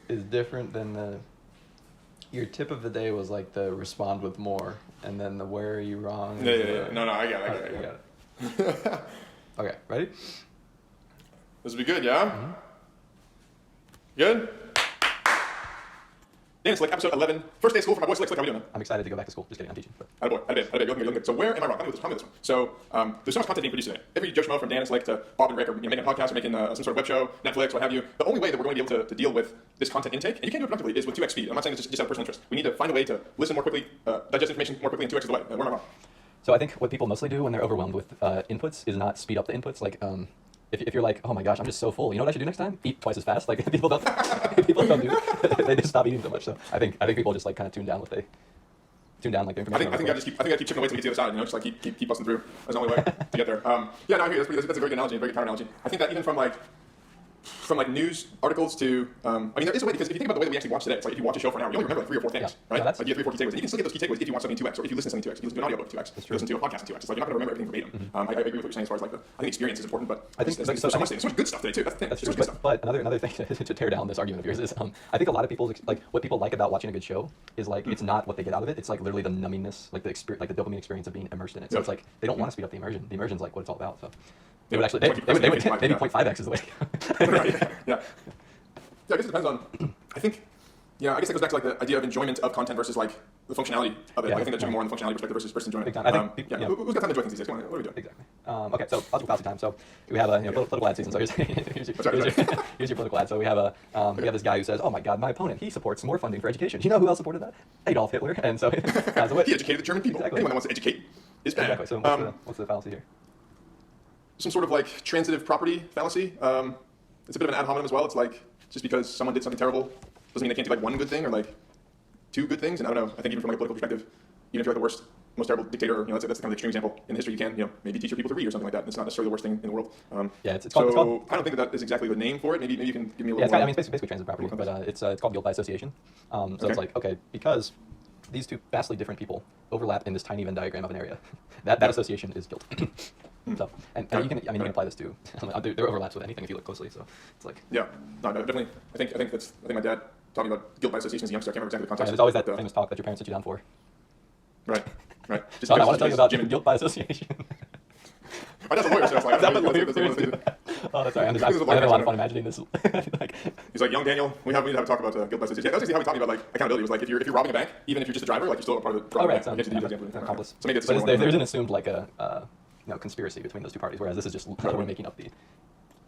is different than your tip of the day was like the respond with more, and then the where are you wrong? Yeah. No, I got it. I got it. Okay, ready? This will be good, yeah? Mm-hmm. Good? Dan, it's like episode 11. First day of school for my boy Slick. How are we doing, man? I'm excited to go back to school. Just kidding, I'm teaching. But. Attaboy. You're looking good. So where am I wrong? Tell me this one. So there's so much content being produced today. Every Joe Schmo from Dan and Slick to Bob and Rick are making a podcast or making some sort of web show, Netflix, what have you. The only way that we're going to be able to deal with this content intake, and you can't do it productively, is with 2x speed. I'm not saying it's just out of personal interest. We need to find a way to listen more quickly, digest information more quickly, and 2x is the way. Where am I wrong? So I think what people mostly do when they're overwhelmed with inputs is not speed up the inputs. Like, if you're like, oh my gosh, I'm just so full. You know what I should do next time? Eat twice as fast. Like people don't do. They just stop eating so much. So I think people just like kind of tune down like the information. I think I keep chipping away till we get to the other side. You know, just like keep busting through. That's the only way to get there. Yeah, no, I agree. That's a very good analogy, a very good counter analogy. I think that even from news articles to, I mean, there is a way, because if you think about the way that we actually watch today, it's like if you watch a show for an hour, you only remember like 3 or 4 things, right? Yeah, like you have 3 or 4 key takeaways. And you can still get those key takeaways if you watch something in 2x, or if you listen to something in 2x, if you listen to an audiobook in 2x, if you listen to a podcast in 2x. It's like you're not going to remember everything verbatim. I agree with what you're saying as far as like I think experience is important, but I think there's so much good stuff today too. That's true. But another thing to tear down this argument of yours is, I think a lot of people like what people like about watching a good show is like it's not what they get out of it. It's like literally the numbingness, like the experience, like the dopamine experience of being immersed in it. So it's like they don't want to speed up the immersion. The immersion's like what it's all about. So they would actually maybe 0.5x is the way. Right. Yeah. Yeah, I guess it depends on, I think, yeah, I guess that goes back to like the idea of enjoyment of content versus like the functionality of it. Yeah, like, I think that's more on the functionality perspective versus enjoyment. Big time. I think, who's got time to enjoy things these days? Come on, what are we doing? Exactly. Okay, so lots of fallacy time. So we have a political ad season. So here's your political ad. So we have this guy who says, oh my God, my opponent, he supports more funding for education. You know who else supported that? Adolf Hitler. And so he educated the German people. Exactly. Anyone that wants to educate is bad. Exactly. So what's the fallacy here? Some sort of like transitive property fallacy. It's a bit of an ad hominem as well. It's like just because someone did something terrible doesn't mean they can't do like one good thing or like 2 good things. And I don't know. I think even from like a political perspective, even if you're like the worst, most terrible dictator, that's the kind of extreme example in history. You can, maybe teach your people to read or something like that. It's not necessarily the worst thing in the world. It's called. I don't think that is exactly the name for it. Maybe you can give me a little. Yeah, it's basically transitive property, but it's called guilt by association. It's like because these two vastly different people overlap in this tiny Venn diagram of an area. That association is guilt. So, and you can apply this to there overlaps with anything if you look closely. So it's like no, definitely. I think my dad taught me about guilt by association as a youngster. I can't remember exactly the context. There's always that famous talk that your parents sit you down for. Right. So I want to tell you about guilt by association. My dad's a lawyer, so it's like oh, that's right. I'm having a lot of fun imagining this. He's like, young Daniel, we need to have a talk about guilt by association. Yeah, that's actually how he taught me about like accountability. It was like if you're robbing a bank, even if you're just a driver, like you're still a part of the right. So accomplice. So maybe it's but there's an assumed like a conspiracy between those two parties, whereas this is just we're making up the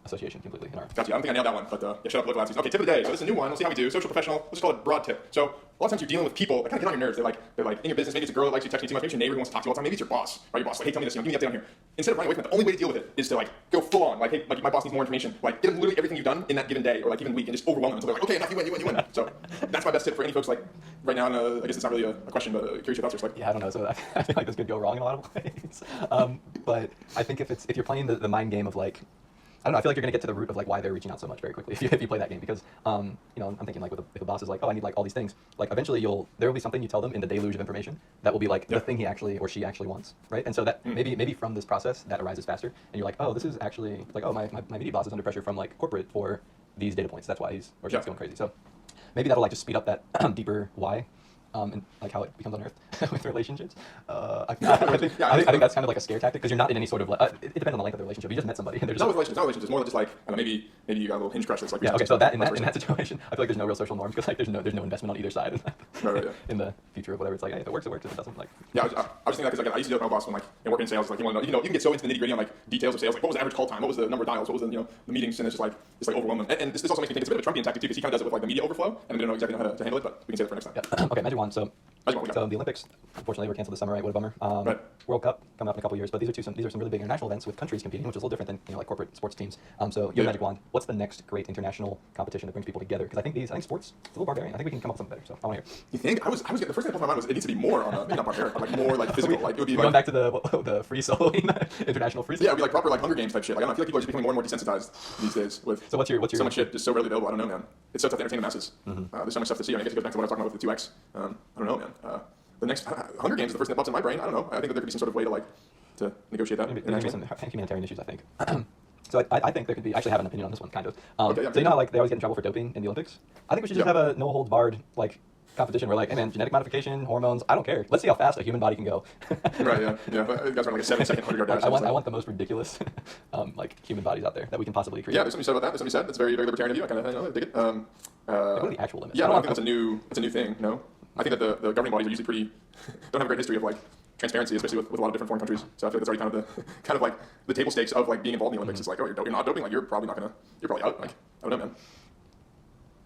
association completely. Gotcha. I don't think I nailed that one, but shut up, political ads. Okay, tip of the day. So this is a new one. We'll see how we do. Social professional. Let's just call it broad tip. So a lot of times you're dealing with people that kind of get on your nerves. They're like in your business. Maybe it's a girl that likes you texting too much. Maybe it's your neighbor who wants to talk to you all the time. Maybe it's your boss. Right, your boss. Like, hey, tell me this. Give me the update on here. Instead of running away from it, the only way to deal with it is to like go full on. Like, hey, like my boss needs more information. Like, give them literally everything you've done in that given day or like given week, and just overwhelm them until they're like, okay, enough, you win. So that's my best tip for any folks like right now. And I guess it's not really a question, but curious your thoughts. Yeah, I don't know. So I feel like this could go wrong in a lot of ways. But I think if you're playing the mind game of like. I don't know. I feel like you're gonna get to the root of like why they're reaching out so much very quickly if you play that game because I'm thinking like if a boss is like, oh, I need like all these things, like eventually there will be something you tell them in the deluge of information that will be like the thing he actually or she actually wants, right? And so that maybe from this process that arises faster, and you're like, oh, this is actually like, oh, my media boss is under pressure from like corporate for these data points. That's why he's or she's going crazy. So maybe that'll like just speed up that deeper why. And like how it becomes unearthed with relationships. I think that's kind of like a scare tactic because you're not in any sort of it depends on the length of the relationship. You just met somebody and there's not relationship. It's more just like maybe you got a little hinge crush that's like So that in that situation, I feel like there's no real social norms because like there's no investment on either side in the future of whatever. It's like, hey, if it works, it works. If it doesn't, like I was thinking that because like I used to deal with my boss when like working in sales, like you want to know, you can get so into the nitty gritty on like details of sales, like what was the average call time, what was the number of dials, what was the the meetings, and it's like overwhelming. And this also makes me think it's a bit of a Trumpian tactic too because he kind of does it with like the media overflow, and I don't know exactly how to handle it, but we can say that for next time. Yeah. Okay, Magic Wand. So the Olympics, unfortunately, were canceled this summer. Right, what a bummer. Right. World Cup coming up in a couple years, but these are some really big international events with countries competing, which is a little different than like corporate sports teams. So your Magic Wand, what's the next great international competition that brings people together? Because I think sports it's a little barbarian. I think we can come up with something better. So I want to hear. You think? I was the first thing that popped in my mind was it needs to be more on maybe not barbarian, but like more like physical. Like it would be going back to the free soloing, international free. Yeah, it would be like proper like Hunger Games type shit. Like I feel like people are just becoming more and more desensitized these days with. So what's your so much shit just so readily available? I don't know, man. It's so tough to entertain the masses. There's so much stuff to see. I guess it goes back to what I was talking about with the 2x. I don't know, man. The next Hunger Games is the first thing that pops in my brain. I don't know. I think that there could be some sort of way to negotiate that. Maybe some humanitarian issues. I think. So I think there could be. I actually have an opinion on this one, kind of. Okay, yeah, so you know how like they always get in trouble for doping in the Olympics? I think we should just Yeah. have a no holds barred like competition where like, hey man, genetic modification, hormones, I don't care. Let's see how fast a human body can go. Right, yeah. But you guys run like a 7-second 100-yard dash. I want the most ridiculous like human bodies out there that we can possibly create. Yeah, there's something said about that. There's something said. That's very, very libertarian of you. I kind of dig it. Like, what are the actual limits? Yeah, I I don't think that's a new thing. No, I think that the governing bodies are usually pretty don't have a great history of like transparency, especially with a lot of different foreign countries. So I feel like that's already kind of the kind of like the table stakes of like being involved in the Olympics. It's like, oh, you're not doping, like you're probably out. Like I don't know, man.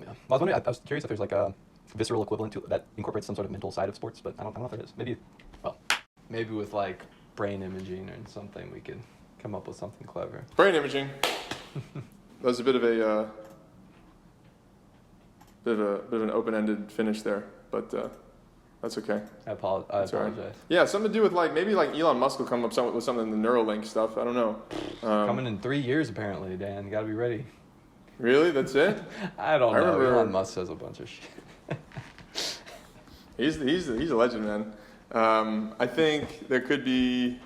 Yeah. Well, I was wondering. I was curious if there's like a visceral equivalent to that incorporates some sort of mental side of sports, but I don't know if there is. Maybe. Well, Maybe with like brain imaging or something, we could come up with something clever. Brain imaging. That was a bit of an open-ended finish there, but that's okay. I That's all right. apologize. Yeah, something to do with like maybe like Elon Musk will come up with something in the Neuralink stuff. I don't know. Coming in 3 years, apparently, Dan. You gotta be ready. Really, that's it. I don't I know. remember- Elon Musk says a bunch of shit. He's a legend, man. I think there could be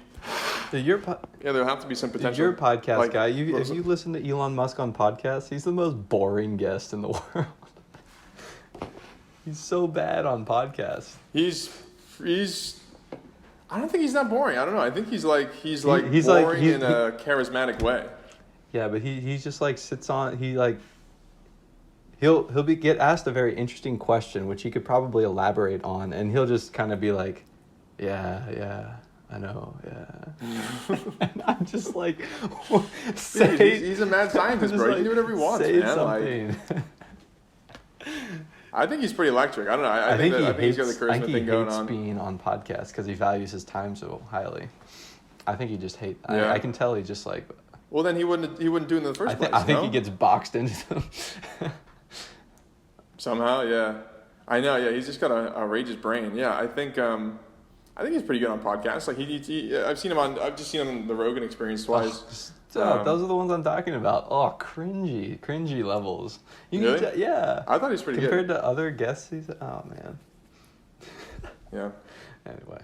Your there'll have to be some potential. You're a podcast like, guy. what If was you listen to Elon Musk on podcasts, he's the most boring guest in the world. He's so bad on podcasts. He's I don't think he's that boring. I don't know. I think he's like he's boring like- in a charismatic way. Yeah, but he just like sits on. He'll get asked a very interesting question, which he could probably elaborate on, and he'll just kind of be like, yeah, I know, yeah. And I'm just like, Dude, he's a mad scientist, bro. He can do whatever he wants, say man. Like, something. I think he's pretty electric. I don't know. I think he's got the charisma I think he thing going hates on. being on podcasts because he values his time so highly. I think he just hates. Yeah. I can tell he just like. Well, then he wouldn't do it in the first place. I think no? he gets boxed into them. Somehow, yeah. I know, yeah. He's just got a outrageous brain. Yeah, I think he's pretty good on podcasts. Like I've just seen him on the Rogan Experience twice. Stop. Those are the ones I'm talking about. Oh, cringy levels. You Really? need to, yeah. I thought he was pretty Compared good. to other guests, oh man. Yeah. Anyway,